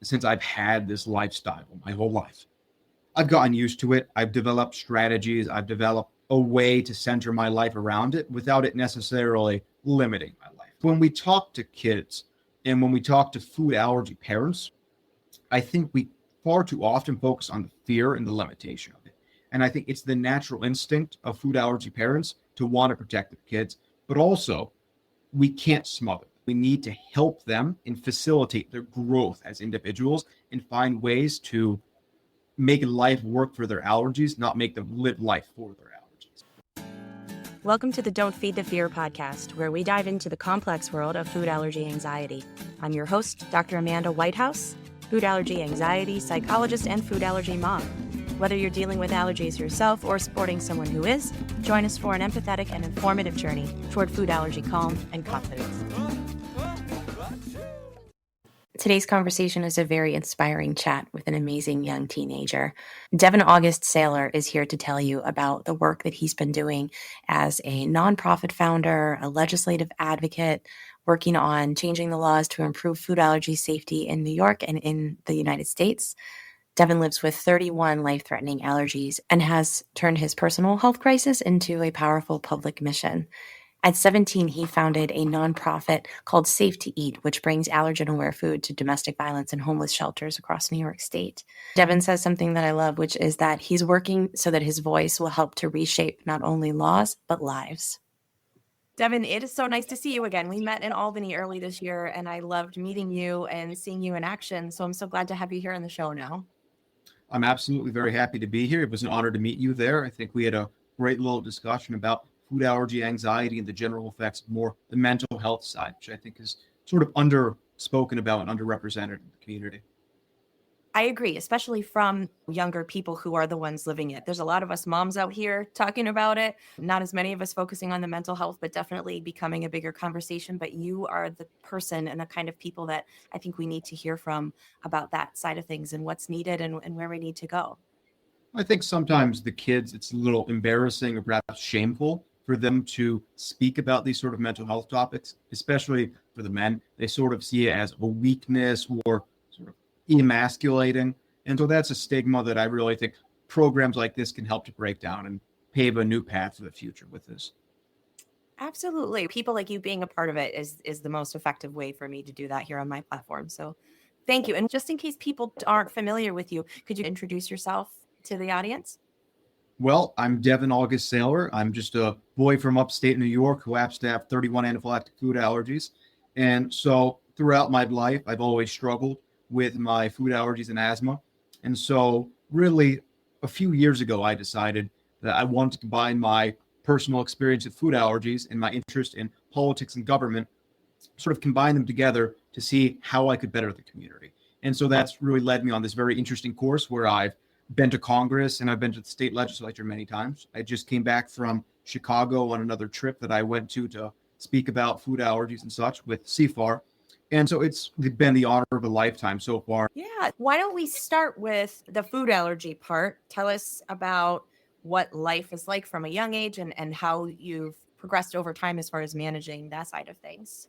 since I've had this lifestyle my whole life. I've gotten used to it. I've developed strategies. I've developed a way to center my life around it without it necessarily limiting my life. When we talk to kids and when we talk to food allergy parents, I think we far too often focus on the fear and the limitation of it. And I think it's the natural instinct of food allergy parents to want to protect their kids, but also we can't smother them. We need to help them and facilitate their growth as individuals and find ways to make life work for their allergies, not make them live life for their allergies. Welcome to the Don't Feed the Fear podcast, where we dive into the complex world of food allergy anxiety. I'm your host, Dr. Amanda Whitehouse, food allergy anxiety psychologist and food allergy mom. Whether you're dealing with allergies yourself or supporting someone who is, join us for an empathetic and informative journey toward food allergy calm and confidence. Today's conversation is a very inspiring chat with an amazing young teenager. Devin August Sailer is here to tell you about the work that he's been doing as a nonprofit founder, a legislative advocate, working on changing the laws to improve food allergy safety in New York and in the United States. Devin lives with 31 life-threatening allergies and has turned his personal health crisis into a powerful public mission. At 17, he founded a nonprofit called Safe to Eat, which brings allergen-aware food to domestic violence and homeless shelters across New York State. Devin says something that I love, which is that he's working so that his voice will help to reshape not only laws, but lives. Devin, it is so nice to see you again. We met in Albany early this year, and I loved meeting you and seeing you in action. So I'm so glad to have you here on the show now. I'm absolutely very happy to be here. It was an honor to meet you there. I think we had a great little discussion about food allergy anxiety and the general effects of more the mental health side, which I think is sort of underspoken about and underrepresented in the community. I agree, especially from younger people who are the ones living it. There's a lot of us moms out here talking about it, not as many of us focusing on the mental health, but definitely becoming a bigger conversation. But you are the person and the kind of people that I think we need to hear from about that side of things and what's needed and where we need to go. I think sometimes the kids, it's a little embarrassing or perhaps shameful for them to speak about these sort of mental health topics, especially for the men. They sort of see it as a weakness or sort of emasculating. And so that's a stigma that I really think programs like this can help to break down and pave a new path for the future with this. Absolutely. People like you being a part of it is the most effective way for me to do that here on my platform. So thank you. And just in case people aren't familiar with you, could you introduce yourself to the audience? Well, I'm Devin August Sailer. I'm just a boy from upstate New York who happens to have 31 anaphylactic food allergies. And so throughout my life, I've always struggled with my food allergies and asthma. And so really a few years ago, I decided that I wanted to combine my personal experience with food allergies and my interest in politics and government, sort of combine them together to see how I could better the community. And so that's really led me on this very interesting course where I've been to Congress and I've been to the state legislature many times. I just came back from Chicago on another trip that I went to speak about food allergies and such with CFAR. And so it's been the honor of a lifetime so far. Yeah. Why don't we start with the food allergy part? Tell us about what life is like from a young age and how you've progressed over time as far as managing that side of things.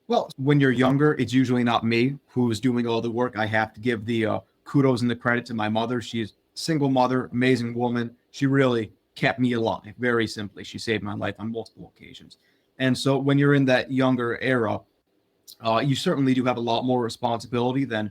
Well, when you're younger, it's usually not me who's doing all the work. I have to give the kudos and the credit to my mother. She's a single mother, amazing woman. She really kept me alive, very simply. She saved my life on multiple occasions. And so when you're in that younger era, you certainly do have a lot more responsibility than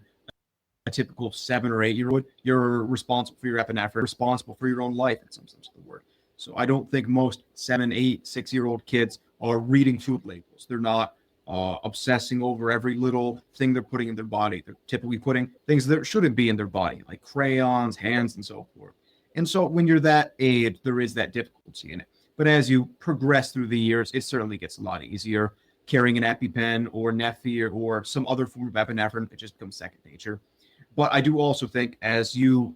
a typical 7 or 8 year old. You're responsible for your epinephrine, responsible for your own life in some sense of the word. So I don't think most 7, 8, 6-year-old kids are reading food labels. They're not obsessing over every little thing they're putting in their body. They're typically putting things that shouldn't be in their body, like crayons, hands, and so forth. And so when you're that age, there is that difficulty in it. But as you progress through the years, it certainly gets a lot easier. Carrying an EpiPen or Neffy or some other form of epinephrine, it just becomes second nature. But I do also think as you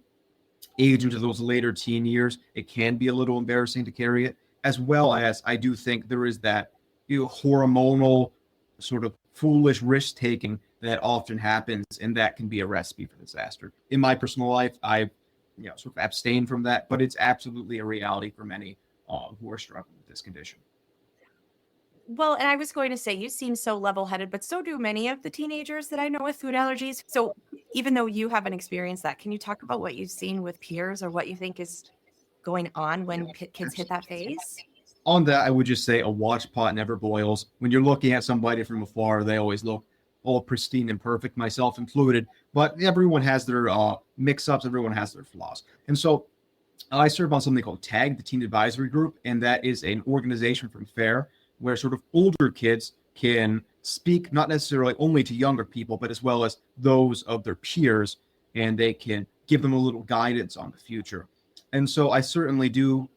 age into those later teen years, it can be a little embarrassing to carry it, as well as I do think there is that hormonal sort of foolish risk taking that often happens, and that can be a recipe for disaster. In my personal life, I've sort of abstained from that, but it's absolutely a reality for many who are struggling with this condition. Well, and I was going to say, you seem so level-headed, but so do many of the teenagers that I know with food allergies. So even though you haven't experienced that, can you talk about what you've seen with peers or what you think is going on when kids hit that phase? On that, I would just say a watch pot never boils. When you're looking at somebody from afar, they always look all pristine and perfect, myself included. But everyone has their mix-ups. Everyone has their flaws. And so I serve on something called TAG, the Teen Advisory Group, and that is an organization from FAIR where sort of older kids can speak not necessarily only to younger people, but as well as those of their peers, and they can give them a little guidance on the future. And so I certainly do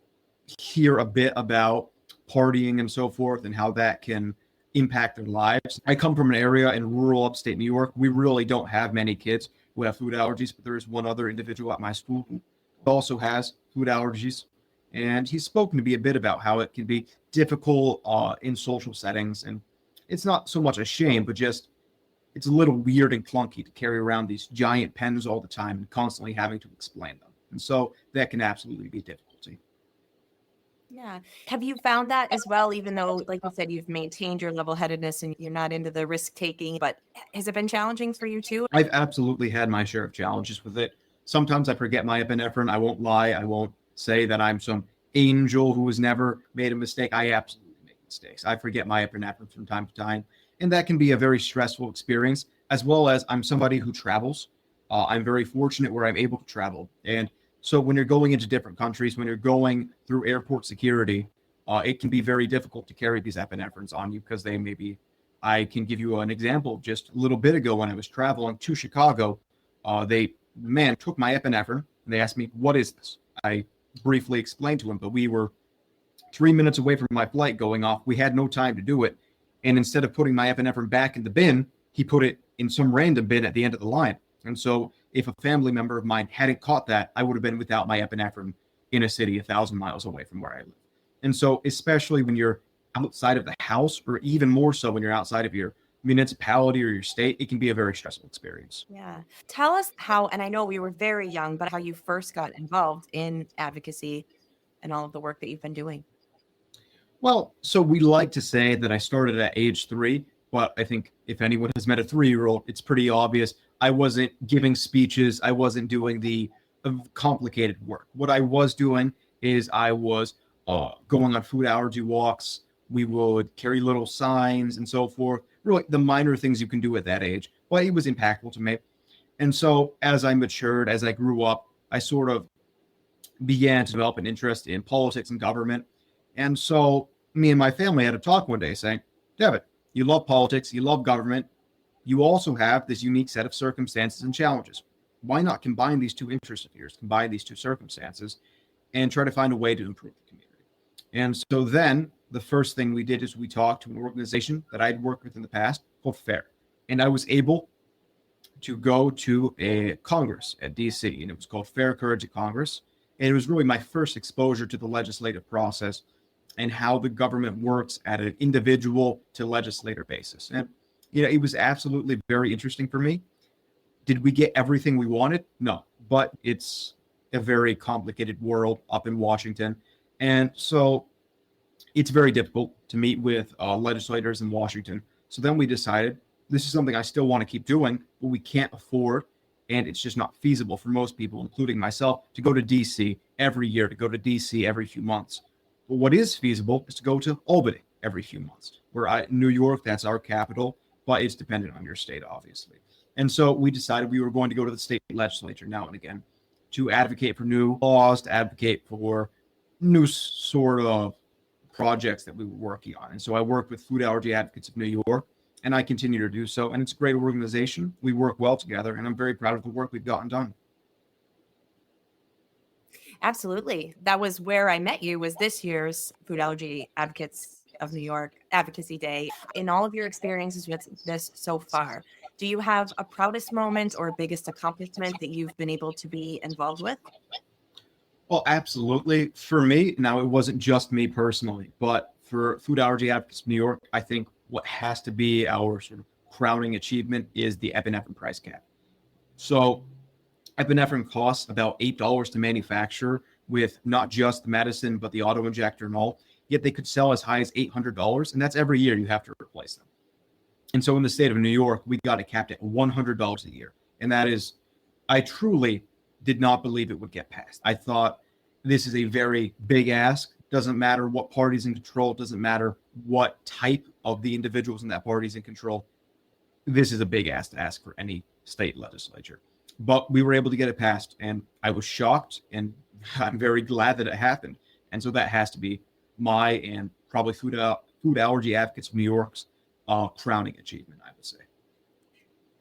hear a bit about partying and so forth and how that can impact their lives. I come from an area in rural upstate New York. We really don't have many kids who have food allergies, but there is one other individual at my school who also has food allergies. And he's spoken to me a bit about how it can be difficult in social settings. And it's not so much a shame, but just it's a little weird and clunky to carry around these giant pens all the time and constantly having to explain them. And so that can absolutely be a difficulty. Yeah. Have you found that as well, even though, like you said, you've maintained your level-headedness and you're not into the risk taking, but has it been challenging for you too? I've absolutely had my share of challenges with it. Sometimes I forget my epinephrine. I won't lie. I won't say that I'm some angel who has never made a mistake. I absolutely make mistakes. I forget my epinephrine from time to time. And that can be a very stressful experience, as well as I'm somebody who travels. I'm very fortunate where I'm able to travel. And so when you're going into different countries, when you're going through airport security, it can be very difficult to carry these epinephrines on you because they may be. I can give you an example. Just a little bit ago when I was traveling to Chicago, the man took my epinephrine and they asked me, "What is this?" I briefly explained to him, but we were 3 minutes away from my flight going off. We had no time to do it. And instead of putting my epinephrine back in the bin, he put it in some random bin at the end of the line. And so if a family member of mine hadn't caught that, I would have been without my epinephrine in a city 1,000 miles away from where I live. And so especially when you're outside of the house, or even more so when you're outside of your municipality or your state, it can be a very stressful experience. Yeah. Tell us how, and I know we were very young, but how you first got involved in advocacy and all of the work that you've been doing. Well, so we like to say that I started at age 3, but I think if anyone has met a 3-year-old, it's pretty obvious. I wasn't giving speeches. I wasn't doing the complicated work. What I was doing is I was going on food allergy walks. We would carry little signs and so forth. Really, the minor things you can do at that age. But it was impactful to me. And so as I matured, as I grew up, I sort of began to develop an interest in politics and government. And so me and my family had a talk one day saying, "Devin, you love politics, you love government. You also have this unique set of circumstances and challenges. Why not combine these two interests of yours, combine these two circumstances, and try to find a way to improve the community?" And so then the first thing we did is we talked to an organization that I'd worked with in the past called FAIR. And I was able to go to a Congress at DC, and it was called Fair Courage at Congress. And it was really my first exposure to the legislative process and how the government works at an individual to legislator basis. And, it was absolutely very interesting for me. Did we get everything we wanted? No, but it's a very complicated world up in Washington. And so it's very difficult to meet with legislators in Washington. So then we decided this is something I still want to keep doing, but we can't afford, and it's just not feasible for most people, including myself, to go to DC every year, to go to DC every few months. But what is feasible is to go to Albany every few months. New York, that's our capital, but it's dependent on your state, obviously. And so we decided we were going to go to the state legislature now and again to advocate for new laws, to advocate for new sort of projects that we were working on. And so I worked with Food Allergy Advocates of New York, and I continue to do so. And it's a great organization. We work well together, and I'm very proud of the work we've gotten done. Absolutely. That was where I met you, was this year's Food Allergy Advocates of New York Advocacy Day. In all of your experiences with this so far, do you have a proudest moment or biggest accomplishment that you've been able to be involved with? Well, absolutely. For me, now it wasn't just me personally, but for Food Allergy Advocates of New York, I think what has to be our sort of crowning achievement is the epinephrine price cap. So epinephrine costs about $8 to manufacture with not just the medicine, but the auto injector and all. yet they could sell as high as $800. And that's every year you have to replace them. And so in the state of New York, we got it capped at $100 a year. And that is, I truly did not believe it would get passed. I thought this is a very big ask. Doesn't matter what party's in control. Doesn't matter what type of the individuals in that party's in control. This is a big ask to ask for any state legislature. But we were able to get it passed, and I was shocked, and I'm very glad that it happened. And so that has to be my and probably food allergy advocates of New York's crowning achievement, I would say.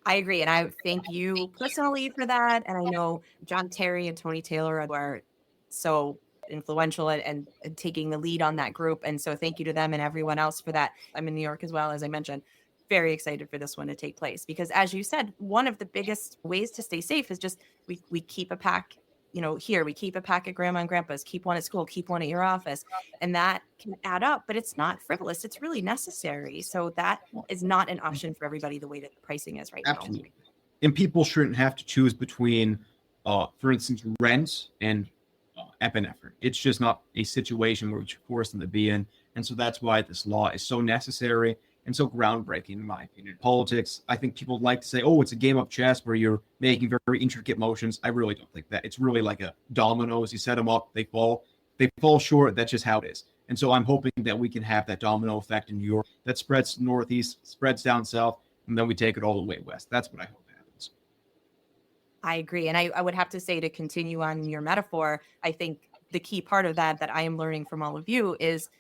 I agree. And I thank you personally for that. And I know John Terry and Tony Taylor are so influential and taking the lead on that group. And so thank you to them and everyone else for that. I'm in New York as well, as I mentioned. Very excited for this one to take place because, as you said, one of the biggest ways to stay safe is just we keep a pack, here we keep a pack at grandma and grandpa's, keep one at school, keep one at your office, and that can add up, but it's not frivolous. It's really necessary. So that is not an option for everybody the way that the pricing is right Absolutely. Now. And people shouldn't have to choose between, for instance, rent and epinephrine. It's just not a situation where we should force them to be in. And so that's why this law is so necessary and so groundbreaking, in my opinion. Politics, I think people like to say, oh, it's a game of chess where you're making very intricate motions. I really don't think that. It's really like a dominoes. You set them up, they fall. They fall short. That's just how it is. And so I'm hoping that we can have that domino effect in New York that spreads northeast, spreads down south, and then we take it all the way west. That's what I hope happens. I agree. And I would have to say, to continue on your metaphor, I think the key part of that I am learning from all of you is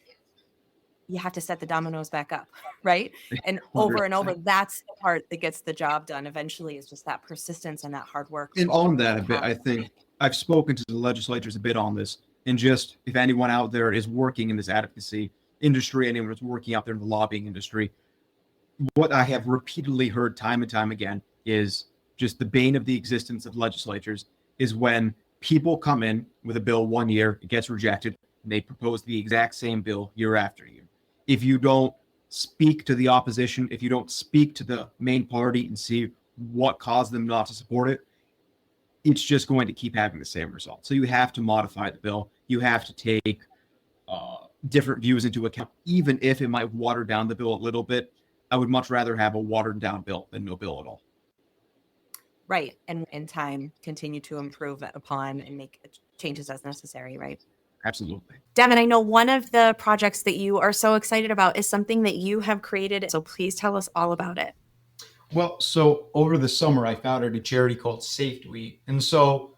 you have to set the dominoes back up, right? And over and over, that's the part that gets the job done eventually, is just that persistence and that hard work. And on that a bit, I think I've spoken to the legislators a bit on this. And just if anyone out there is working in this advocacy industry, anyone who's working out there in the lobbying industry, what I have repeatedly heard time and time again is just the bane of the existence of legislatures is when people come in with a bill one year, it gets rejected, and they propose the exact same bill year after year. If you don't speak to the opposition, if you don't speak to the main party and see what caused them not to support it, it's just going to keep having the same result. So you have to modify the bill. You have to take different views into account, even if it might water down the bill a little bit. I would much rather have a watered down bill than no bill at all. Right. And in time, continue to improve upon and make changes as necessary, right? Absolutely. Devin, I know one of the projects that you are so excited about is something that you have created. So please tell us all about it. Well, so over the summer, I founded a charity called Safe to Eat. And so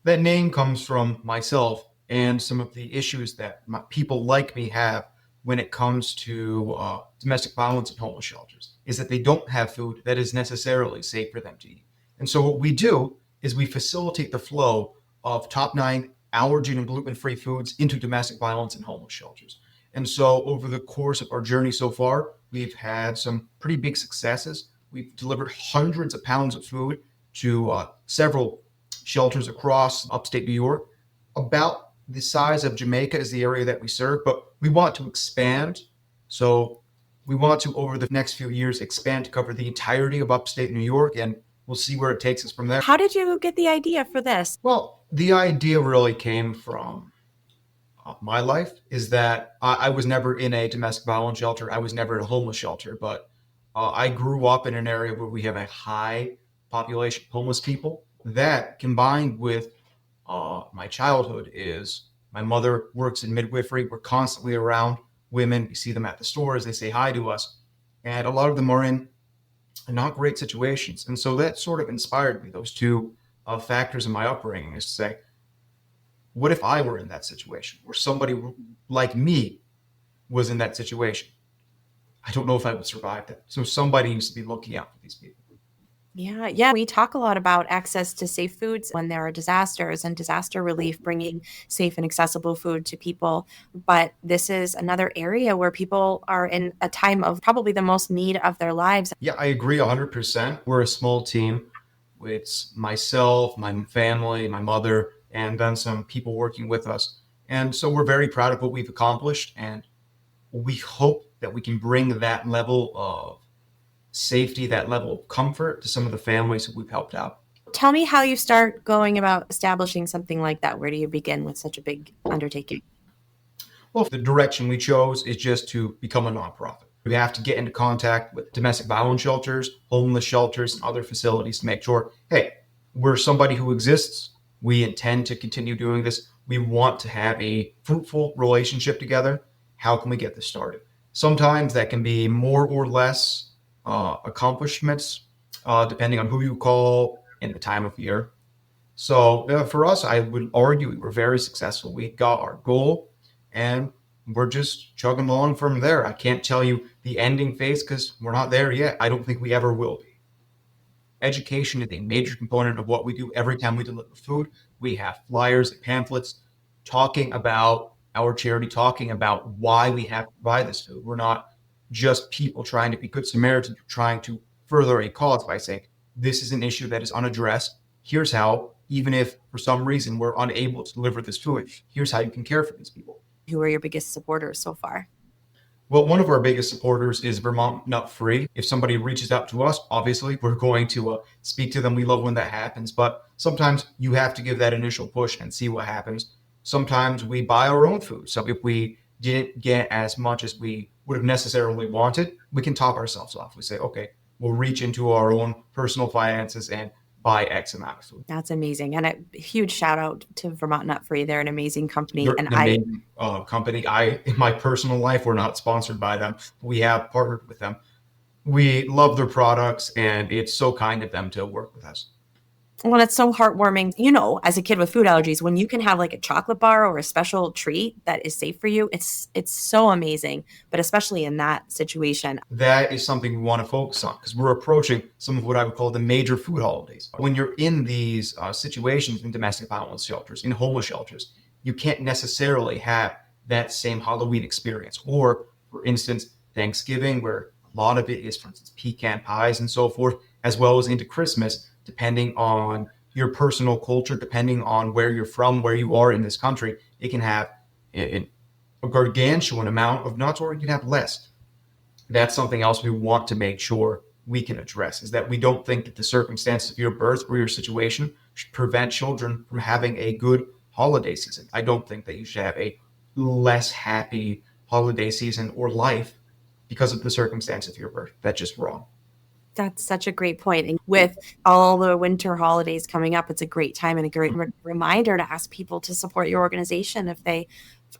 that name comes from myself and some of the issues that people like me have when it comes to domestic violence and homeless shelters, is that they don't have food that is necessarily safe for them to eat. And so what we do is we facilitate the flow of top 9 allergen and gluten-free foods into domestic violence and homeless shelters. And so over the course of our journey so far, we've had some pretty big successes. We've delivered hundreds of pounds of food to several shelters across upstate New York. About the size of Jamaica is the area that we serve, but we want to expand. So we want to, over the next few years, expand to cover the entirety of upstate New York, and we'll see where it takes us from there. How did you get the idea for this? Well, the idea really came from my life, is that I was never in a domestic violence shelter. I was never in a homeless shelter, but I grew up in an area where we have a high population of homeless people. That, combined with my childhood, is my mother works in midwifery. We're constantly around women. We see them at the stores. They say hi to us. And a lot of them are in not great situations. And so that sort of inspired me, those two factors in my upbringing, is to say, what if I were in that situation, or somebody like me was in that situation? I don't know if I would survive that. So somebody needs to be looking out for these people. Yeah. We talk a lot about access to safe foods when there are disasters and disaster relief, bringing safe and accessible food to people. But this is another area where people are in a time of probably the most need of their lives. Yeah, I agree 100%. We're a small team. It's myself, my family, my mother, and then some people working with us. And so we're very proud of what we've accomplished. And we hope that we can bring that level of safety, that level of comfort to some of the families that we've helped out. Tell me how you start going about establishing something like that. Where do you begin with such a big undertaking? Well, the direction we chose is just to become a nonprofit. We have to get into contact with domestic violence shelters, homeless shelters, and other facilities to make sure, hey, we're somebody who exists. We intend to continue doing this. We want to have a fruitful relationship together. How can we get this started? Sometimes that can be more or less accomplishments, depending on who you call and the time of year. So for us, I would argue we were very successful. We got our goal and we're just chugging along from there. I can't tell you the ending phase because we're not there yet. I don't think we ever will be. Education is a major component of what we do every time we deliver food. We have flyers and pamphlets talking about our charity, talking about why we have to buy this food. We're not just people trying to be good Samaritans, trying to further a cause by saying, this is an issue that is unaddressed. Here's how, even if for some reason we're unable to deliver this food, here's how you can care for these people. Who are your biggest supporters so far? Well, one of our biggest supporters is Vermont Nut Free. If somebody reaches out to us, obviously we're going to speak to them. We love when that happens, but sometimes you have to give that initial push and see what happens. Sometimes we buy our own food. So if we didn't get as much as we would have necessarily wanted, we can top ourselves off. We say, okay, we'll reach into our own personal finances and buy X amount of food. That's amazing. And a huge shout out to Vermont Nut Free. They're an amazing company. They're and an amazing company. In my personal life, we're not sponsored by them. We have partnered with them. We love their products, and it's so kind of them to work with us. Well, it's so heartwarming. You know, as a kid with food allergies, when you can have like a chocolate bar or a special treat that is safe for you, it's so amazing. But especially in that situation, that is something we want to focus on because we're approaching some of what I would call the major food holidays. When you're in these situations in domestic violence shelters, in homeless shelters, you can't necessarily have that same Halloween experience. Or, for instance, Thanksgiving, where a lot of it is, for instance, pecan pies and so forth, as well as into Christmas, depending on your personal culture, depending on where you're from, where you are in this country, it can have a gargantuan amount of nuts, or you can have less. That's something else we want to make sure we can address, is that we don't think that the circumstances of your birth or your situation should prevent children from having a good holiday season. I don't think that you should have a less happy holiday season or life because of the circumstances of your birth. That's just wrong. that's such a great point. And with all the winter holidays coming up, it's a great time and a great reminder to ask people to support your organization if they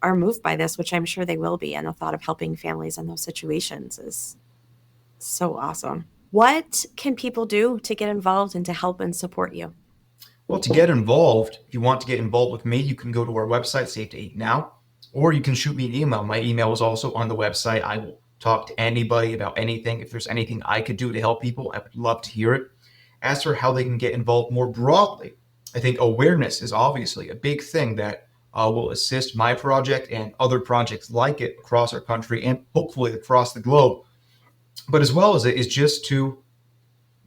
are moved by this, which I'm sure they will be. And the thought of helping families in those situations is so awesome. What can people do to get involved and to help and support you? Well, to get involved, if you want to get involved with me, you can go to our website, Safe to Eat Now, or you can shoot me an email. My email is also on the website. I will talk to anybody about anything. If there's anything I could do to help people, I would love to hear it. As for how they can get involved more broadly, I think awareness is obviously a big thing that will assist my project and other projects like it across our country and hopefully across the globe. But as well as it is just to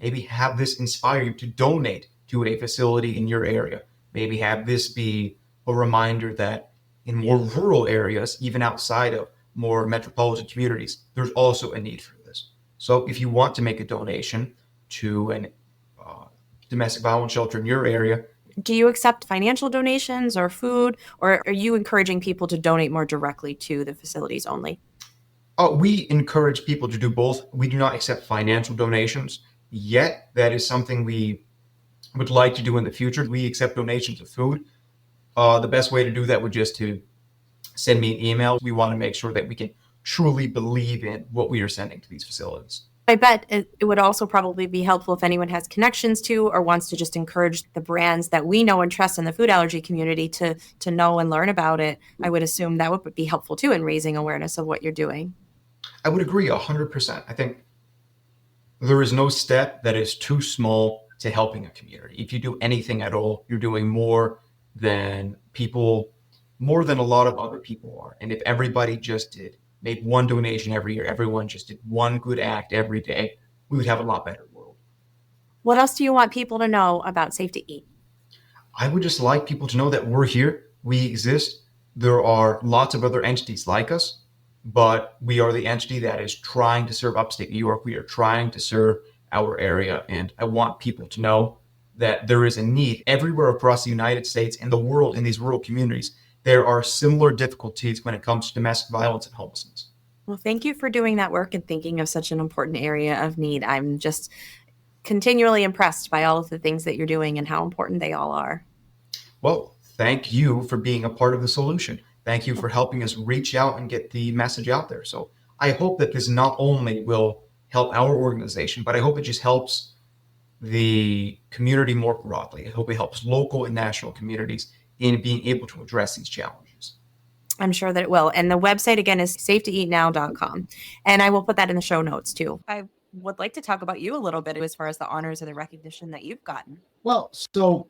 maybe have this inspire you to donate to a facility in your area. Maybe have this be a reminder that in more rural areas, even outside of more metropolitan communities, there's also a need for this. So if you want to make a donation to an domestic violence shelter in your area, do you accept financial donations or food, or are you encouraging people to donate more directly to the facilities only? We encourage people to do both. We do not accept financial donations yet. That is something we would like to do in the future. We accept donations of food. The best way to do that would just to send me an email. We want to make sure that we can truly believe in what we are sending to these facilities. I bet it would also probably be helpful if anyone has connections to or wants to just encourage the brands that we know and trust in the food allergy community to know and learn about it. I would assume that would be helpful too in raising awareness of what you're doing. I would agree 100%. I think there is no step that is too small to helping a community. If you do anything at all, you're doing more than a lot of other people are. And if everybody just made one donation every year, everyone just did one good act every day, we would have a lot better world. What else do you want people to know about Safe to Eat? I would just like people to know that we're here, we exist. There are lots of other entities like us, but we are the entity that is trying to serve upstate New York. We are trying to serve our area. And I want people to know that there is a need everywhere across the United States and the world in these rural communities. there are similar difficulties when it comes to domestic violence and homelessness. Well, thank you for doing that work and thinking of such an important area of need. I'm just continually impressed by all of the things that you're doing and how important they all are. Well, thank you for being a part of the solution. Thank you for helping us reach out and get the message out there. So I hope that this not only will help our organization, but I hope it just helps the community more broadly. I hope it helps local and national communities in being able to address these challenges. I'm sure that it will. And the website again is safetoeatnow.com. And I will put that in the show notes too. I would like to talk about you a little bit as far as the honors or the recognition that you've gotten. Well, so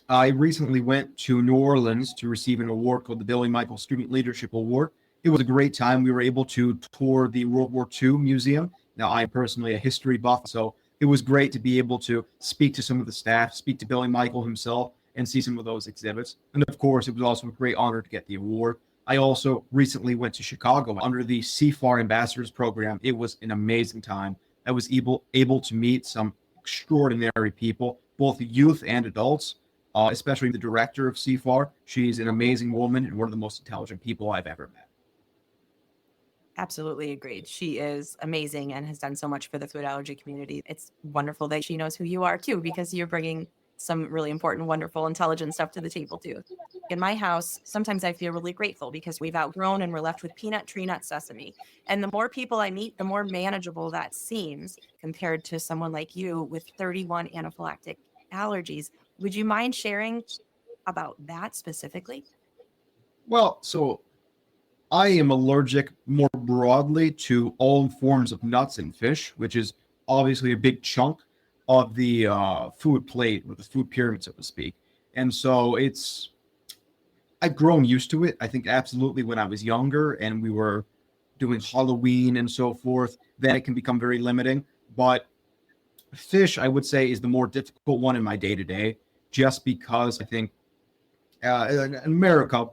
I recently went to New Orleans to receive an award called the Billy Michael Student Leadership Award. It was a great time. We were able to tour the World War II Museum. Now, I'm personally a history buff, so it was great to be able to speak to some of the staff, speak to Billy Michael himself, and see some of those exhibits. And of course, it was also a great honor to get the award. I also recently went to Chicago under the CFAR Ambassadors Program. It was an amazing time. I was able to meet some extraordinary people, both youth and adults. Especially the director of CFAR. She's an amazing woman and one of the most intelligent people I've ever met. Absolutely agreed. She is amazing and has done so much for the food allergy community. It's wonderful that she knows who you are too, because you're bringing some really important, wonderful, intelligent stuff to the table too. In my house, sometimes I feel really grateful because we've outgrown and we're left with peanut, tree nut, sesame. And the more people I meet, the more manageable that seems compared to someone like you with 31 anaphylactic allergies. Would you mind sharing about that specifically? Well, so I am allergic more broadly to all forms of nuts and fish, which is obviously a big chunk of the food plate or the food pyramid, so to speak. And so I've grown used to it. I think absolutely when I was younger and we were doing Halloween and so forth, then it can become very limiting. But fish, I would say, is the more difficult one in my day to day, just because I think in America,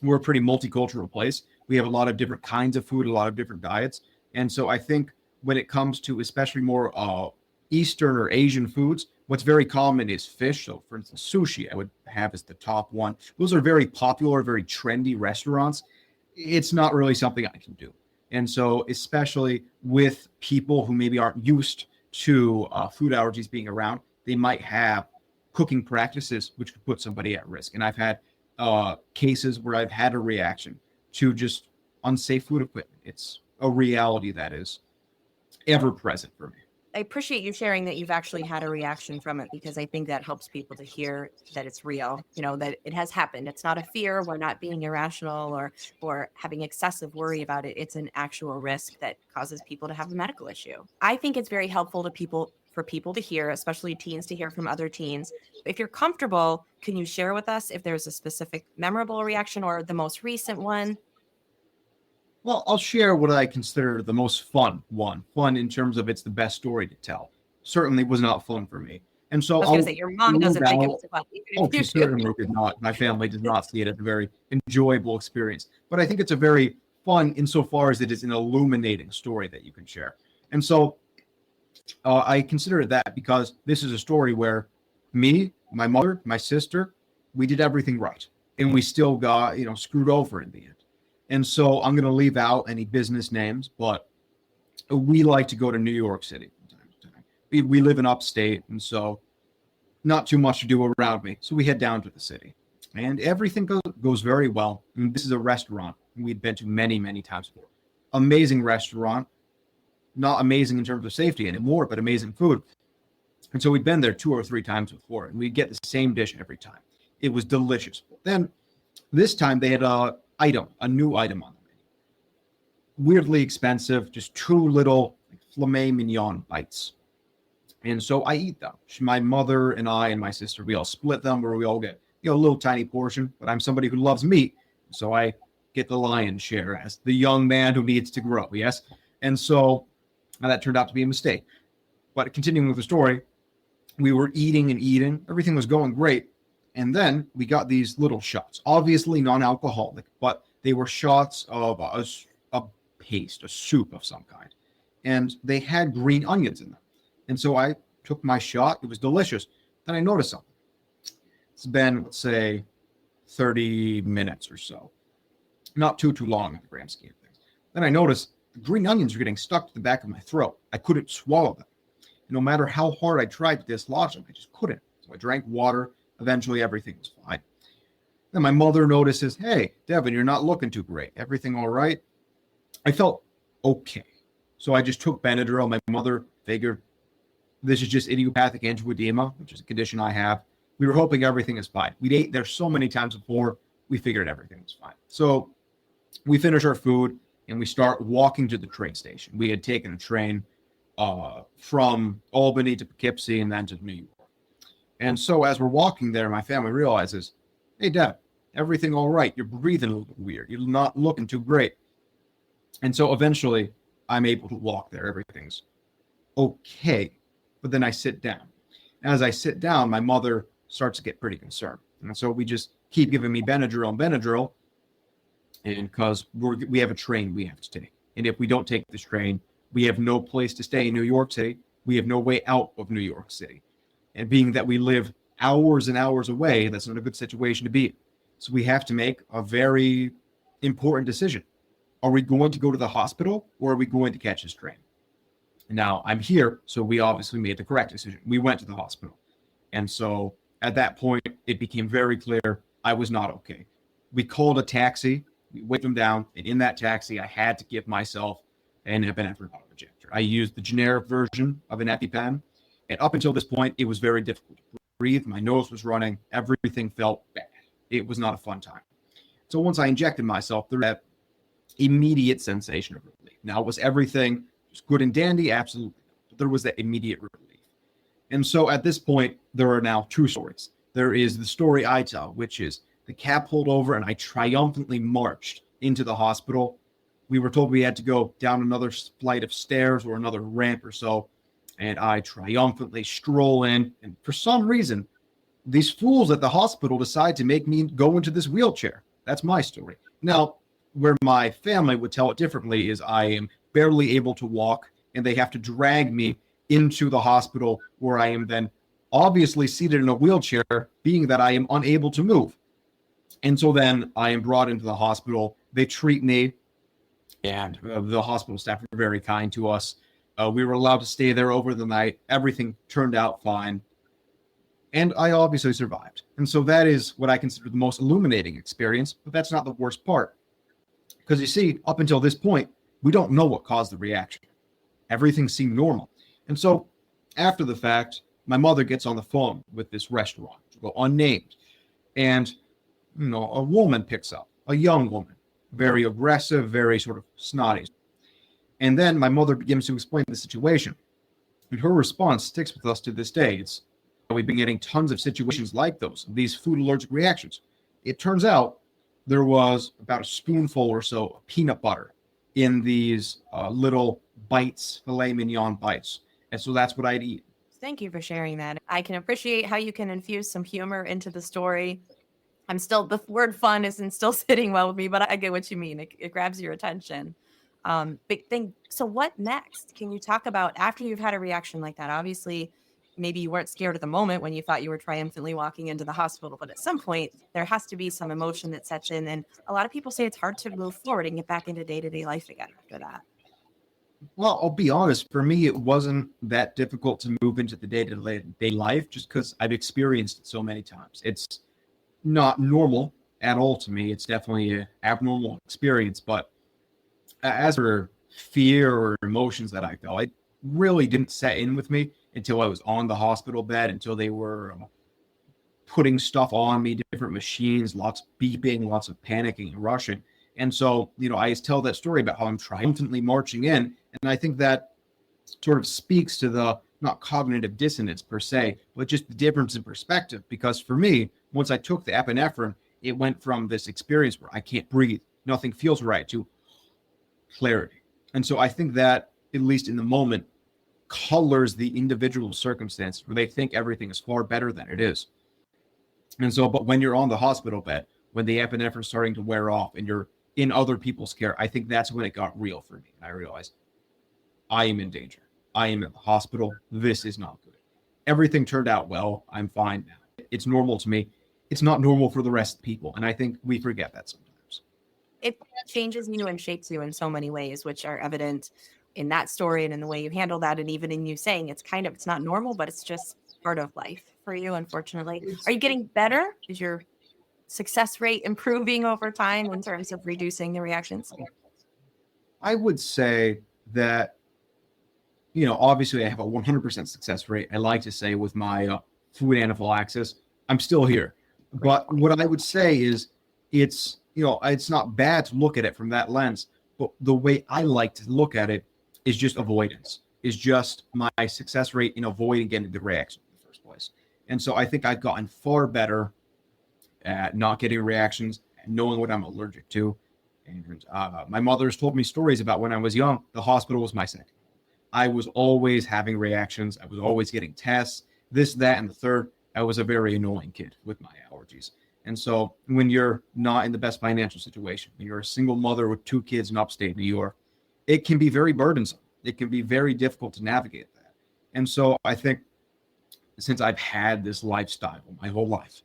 we're a pretty multicultural place. We have a lot of different kinds of food, a lot of different diets. And so I think when it comes to especially more Eastern or Asian foods, what's very common is fish. So for instance, sushi, I would have as the top one. Those are very popular, very trendy restaurants. It's not really something I can do. And so especially with people who maybe aren't used to food allergies being around, they might have cooking practices which could put somebody at risk. And I've had cases where I've had a reaction to just unsafe food equipment. It's a reality that is ever present for me. I appreciate you sharing that you've actually had a reaction from it, because I think that helps people to hear that it's real, that it has happened. It's not a fear. We're not being irrational or having excessive worry about it. It's an actual risk that causes people to have a medical issue. I think it's very helpful for people to hear, especially teens, to hear from other teens. If you're comfortable, can you share with us if there's a specific memorable reaction or the most recent one? Well, I'll share what I consider the most fun one. Fun in terms of it's the best story to tell. Certainly was not fun for me. And so I was going to say, your mom doesn't think it was fun. She certainly did not. My family does not see it as a very enjoyable experience. But I think it's a very fun insofar as it is an illuminating story that you can share. And so I consider it that because this is a story where me, my mother, my sister, we did everything right. And we still got, screwed over in the end. And so I'm going to leave out any business names, but we like to go to New York City from time to time. We live in upstate, and so not too much to do around me. So we head down to the city, and everything goes very well. And this is a restaurant we'd been to many, many times before. Amazing restaurant, not amazing in terms of safety anymore, but amazing food. And so we'd been there 2 or 3 times before, and we'd get the same dish every time. It was delicious. Then this time they had a new item on the menu. Weirdly expensive, just 2 little filet mignon bites. And so I eat them. My mother and I and my sister, we all split them, where we all get a little tiny portion. But I'm somebody who loves meat, so I get the lion's share as the young man who needs to grow. Yes, and so that turned out to be a mistake. But continuing with the story, we were eating and eating. Everything was going great. And then we got these little shots, obviously non-alcoholic, but they were shots of a paste, a soup of some kind. And they had green onions in them. And so I took my shot. It was delicious. Then I noticed something. It's been, let's say, 30 minutes or so. Not too long in the grand scheme of things. Then I noticed the green onions were getting stuck to the back of my throat. I couldn't swallow them. And no matter how hard I tried to dislodge them, I just couldn't. So I drank water. Eventually, everything was fine. Then my mother notices, hey, Devin, you're not looking too great. Everything all right? I felt okay. So I just took Benadryl. My mother figured this is just idiopathic angioedema, which is a condition I have. We were hoping everything is fine. We'd ate there so many times before, we figured everything was fine. So we finish our food and we start walking to the train station. We had taken a train from Albany to Poughkeepsie and then to New York. And so as we're walking there, my family realizes, hey, Dad, everything all right? You're breathing a little bit weird. You're not looking too great. And so eventually I'm able to walk there. Everything's okay. But then I sit down. As I sit down, my mother starts to get pretty concerned. And so we just keep giving me Benadryl. And because we have a train we have to take. And if we don't take this train, we have no place to stay in New York City. We have no way out of New York City. And being that we live hours and hours away, that's not a good situation to be in. So we have to make a very important decision. Are we going to go to the hospital or are we going to catch this train? Now, I'm here, so we obviously made the correct decision. We went to the hospital. And so at that point, it became very clear I was not okay. We called a taxi. We waved them down. And in that taxi, I had to give myself an epinephrine auto-injector. I used the generic version of an EpiPen. And up until this point, it was very difficult to breathe. My nose was running. Everything felt bad. It was not a fun time. So once I injected myself, there was that immediate sensation of relief. Now, was everything just good and dandy? Absolutely. But there was that immediate relief. And so at this point, there are now two stories. There is the story I tell, which is the cab pulled over and I triumphantly marched into the hospital. We were told we had to go down another flight of stairs or another ramp or so. And I triumphantly stroll in. And for some reason, these fools at the hospital decide to make me go into this wheelchair. That's my story. Now, where my family would tell it differently is I am barely able to walk and they have to drag me into the hospital where I am then obviously seated in a wheelchair, being that I am unable to move. And so then I am brought into the hospital. They treat me, and the hospital staff were very kind to us. We were allowed to stay there over the night. Everything turned out fine. And I obviously survived. And so that is what I consider the most illuminating experience, but that's not the worst part. Because you see, up until this point, we don't know what caused the reaction. Everything seemed normal. And so after the fact, my mother gets on the phone with this restaurant, unnamed. And, a woman picks up, a young woman, very aggressive, very sort of snotty. And then my mother begins to explain the situation. And her response sticks with us to this day. We've been getting tons of situations like these food allergic reactions. It turns out there was about a spoonful or so of peanut butter in these little bites, filet mignon bites. And so that's what I'd eat. Thank you for sharing that. I can appreciate how you can infuse some humor into the story. The word fun isn't still sitting well with me, but I get what you mean. It grabs your attention. Big thing. So what next? Can you talk about after you've had a reaction like that? Obviously, maybe you weren't scared at the moment when you thought you were triumphantly walking into the hospital, but at some point there has to be some emotion that sets in. And a lot of people say it's hard to move forward and get back into day-to-day life again after that. Well, I'll be honest. For me, it wasn't that difficult to move into the day-to-day life just because I've experienced it so many times. It's not normal at all to me. It's definitely an abnormal experience. But as for fear or emotions that I felt, it really didn't set in with me until I was on the hospital bed, until they were putting stuff on me, different machines, lots of beeping, lots of panicking and rushing. And so, I tell that story about how I'm triumphantly marching in. And I think that sort of speaks to the not cognitive dissonance per se, but just the difference in perspective. Because for me, once I took the epinephrine, it went from this experience where I can't breathe, nothing feels right, to clarity. And so I think that, at least in the moment, colors the individual circumstance where they think everything is far better than it is. And so, but when you're on the hospital bed, when the epinephrine is starting to wear off and you're in other people's care, I think that's when it got real for me. I realized I am in danger. I am in the hospital. This is not good. Everything turned out well. I'm fine now. It's normal to me. it's not normal for the rest of the people. And I think we forget that sometimes. It changes you and shapes you in so many ways, which are evident in that story and in the way you handle that. And even in you saying it's not normal, but it's just part of life for you, unfortunately. Are you getting better? Is your success rate improving over time in terms of reducing the reactions? I would say that, obviously I have a 100% success rate. I like to say with my food anaphylaxis, I'm still here. But what I would say is it's not bad to look at it from that lens. But the way I like to look at it is just avoidance, is just my success rate in avoiding getting the reaction in the first place. And so I think I've gotten far better at not getting reactions and knowing what I'm allergic to. And my mother's told me stories about when I was young, the hospital was my second. I was always having reactions. I was always getting tests, this, that, and the third. I was a very annoying kid with my allergies. And so when you're not in the best financial situation, when you're a single mother with 2 kids in upstate New York, it can be very burdensome. It can be very difficult to navigate that. And so I think since I've had this lifestyle my whole life,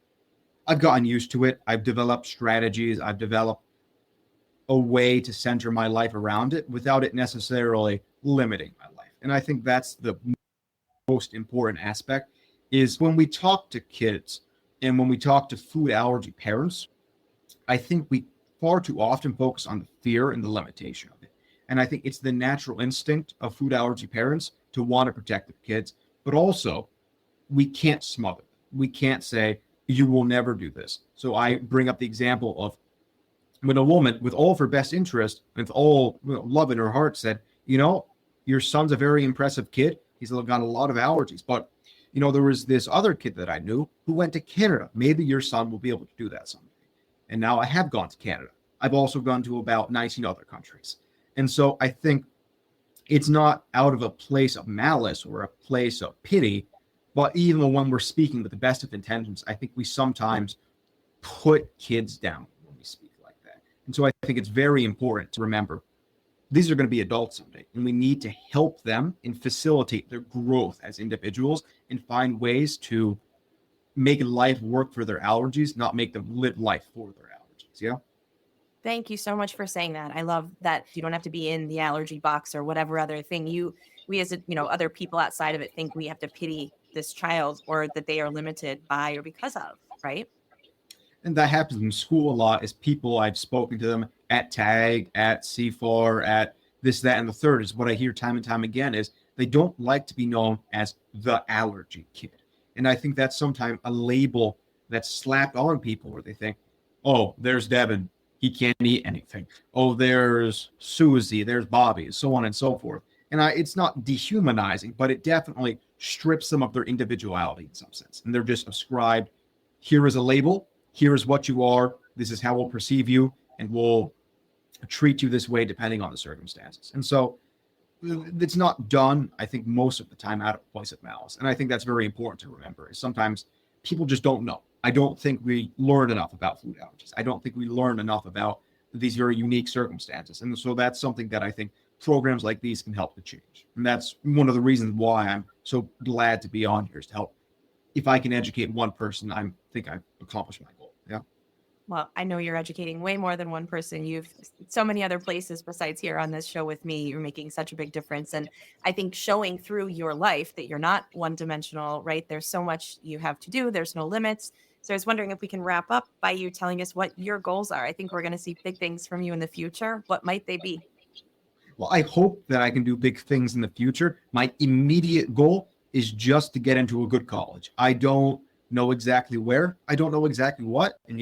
I've gotten used to it. I've developed strategies. I've developed a way to center my life around it without it necessarily limiting my life. And I think that's the most important aspect is when we talk to kids and when we talk to food allergy parents, I think we far too often focus on the fear and the limitation of it. And I think it's the natural instinct of food allergy parents to want to protect their kids, but also we can't smother them. We can't say, you will never do this. So I bring up the example of when a woman with all of her best interest, with all love in her heart said, your son's a very impressive kid. He's got a lot of allergies, but there was this other kid that I knew who went to Canada. Maybe your son will be able to do that someday. And now I have gone to Canada. I've also gone to about 19 other countries. And so I think it's not out of a place of malice or a place of pity, but even when we're speaking with the best of intentions, I think we sometimes put kids down when we speak like that. And so I think it's very important to remember these are going to be adults someday, and we need to help them and facilitate their growth as individuals and find ways to make life work for their allergies, not make them live life for their allergies. Yeah. Thank you so much for saying that. I love that you don't have to be in the allergy box or whatever other thing we as other people outside of it think we have to pity this child or that they are limited by or because of, right? And that happens in school a lot is people I've spoken to them at TAG, at CFAR, at this, that, and the third is what I hear time and time again is they don't like to be known as the allergy kid. And I think that's sometimes a label that's slapped on people where they think, oh, there's Devin. He can't eat anything. Oh, there's Susie, there's Bobby, so on and so forth. And it's not dehumanizing, but it definitely strips them of their individuality in some sense. And they're just ascribed, here is a label. Here is what you are. This is how we'll perceive you, and we'll treat you this way depending on the circumstances. And so it's not done, I think, most of the time out of a place of malice. And I think that's very important to remember is sometimes people just don't know. I don't think we learn enough about food allergies. I don't think we learn enough about these very unique circumstances. And so that's something that I think programs like these can help to change. And that's one of the reasons why I'm so glad to be on here is to help. If I can educate one person, I think I've accomplished my goal. Yeah. Well, I know you're educating way more than one person. You've so many other places besides here on this show with me. You're making such a big difference. And I think showing through your life that you're not one dimensional, right? There's so much you have to do. There's no limits. So I was wondering if we can wrap up by you telling us what your goals are. I think we're going to see big things from you in the future. What might they be? Well, I hope that I can do big things in the future. My immediate goal is just to get into a good college. I don't know exactly where. I don't know exactly what. And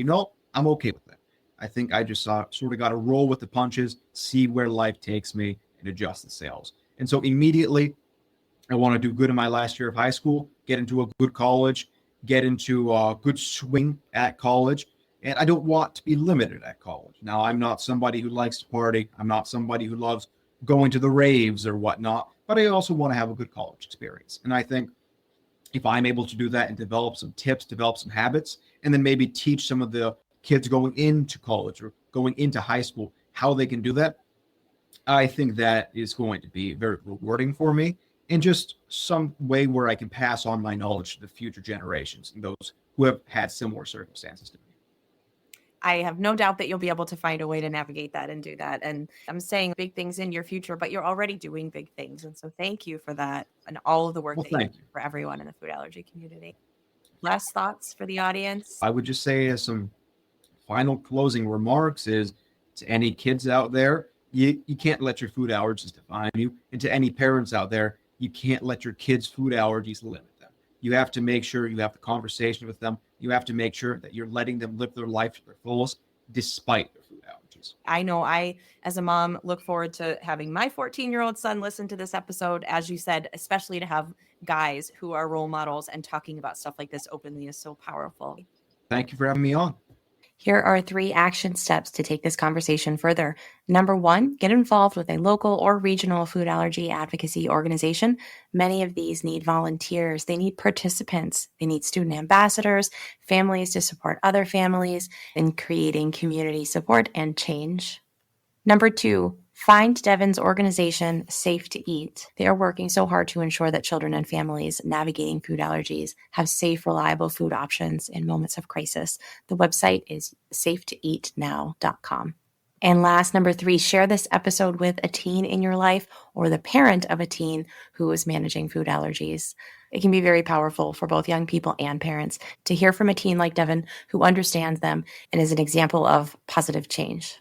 I'm okay with that. I think I just sort of got to roll with the punches, see where life takes me, and adjust the sails. And so immediately, I want to do good in my last year of high school, get into a good college, get into a good swing at college. And I don't want to be limited at college. Now, I'm not somebody who likes to party. I'm not somebody who loves going to the raves or whatnot, but I also want to have a good college experience. And I think if I'm able to do that and develop some tips, develop some habits, and then maybe teach some of the kids going into college or going into high school how they can do that, I think that is going to be very rewarding for me. and just some way where I can pass on my knowledge to the future generations and those who have had similar circumstances to me. I have no doubt that you'll be able to find a way to navigate that and do that. And I'm saying big things in your future, but you're already doing big things. And so thank you for that and all of the work Well, that you thank do you. for everyone in the food allergy community. Last thoughts for the audience? I would just say as some final closing remarks is to any kids out there, you can't let your food allergies define you. And to any parents out there, you can't let your kids' food allergies limit them. You have to make sure you have the conversation with them. You have to make sure that you're letting them live their life to their fullest despite their food allergies. I know I, as a mom, look forward to having my 14-year-old son listen to this episode. As you said, especially to have guys who are role models and talking about stuff like this openly is so powerful. Thank you for having me on. Here are 3 action steps to take this conversation further. Number 1, get involved with a local or regional food allergy advocacy organization. Many of these need volunteers. They need participants. They need student ambassadors, families to support other families in creating community support and change. Number 2, find Devin's organization, Safe to Eat. They are working so hard to ensure that children and families navigating food allergies have safe, reliable food options in moments of crisis. The website is safetoeatnow.com. And last, number 3, share this episode with a teen in your life or the parent of a teen who is managing food allergies. It can be very powerful for both young people and parents to hear from a teen like Devin who understands them and is an example of positive change.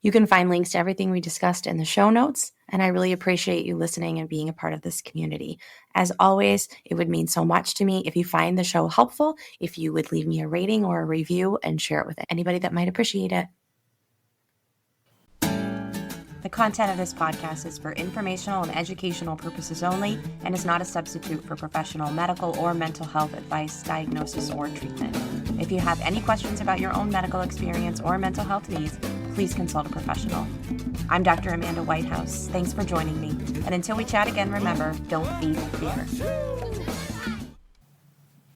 You can find links to everything we discussed in the show notes, and I really appreciate you listening and being a part of this community. As always, it would mean so much to me if you find the show helpful, if you would leave me a rating or a review and share it with anybody that might appreciate it. The content of this podcast is for informational and educational purposes only and is not a substitute for professional medical or mental health advice, diagnosis, or treatment. If you have any questions about your own medical experience or mental health needs, please consult a professional. I'm Dr. Amanda Whitehouse. Thanks for joining me. And until we chat again, remember, don't feed fear.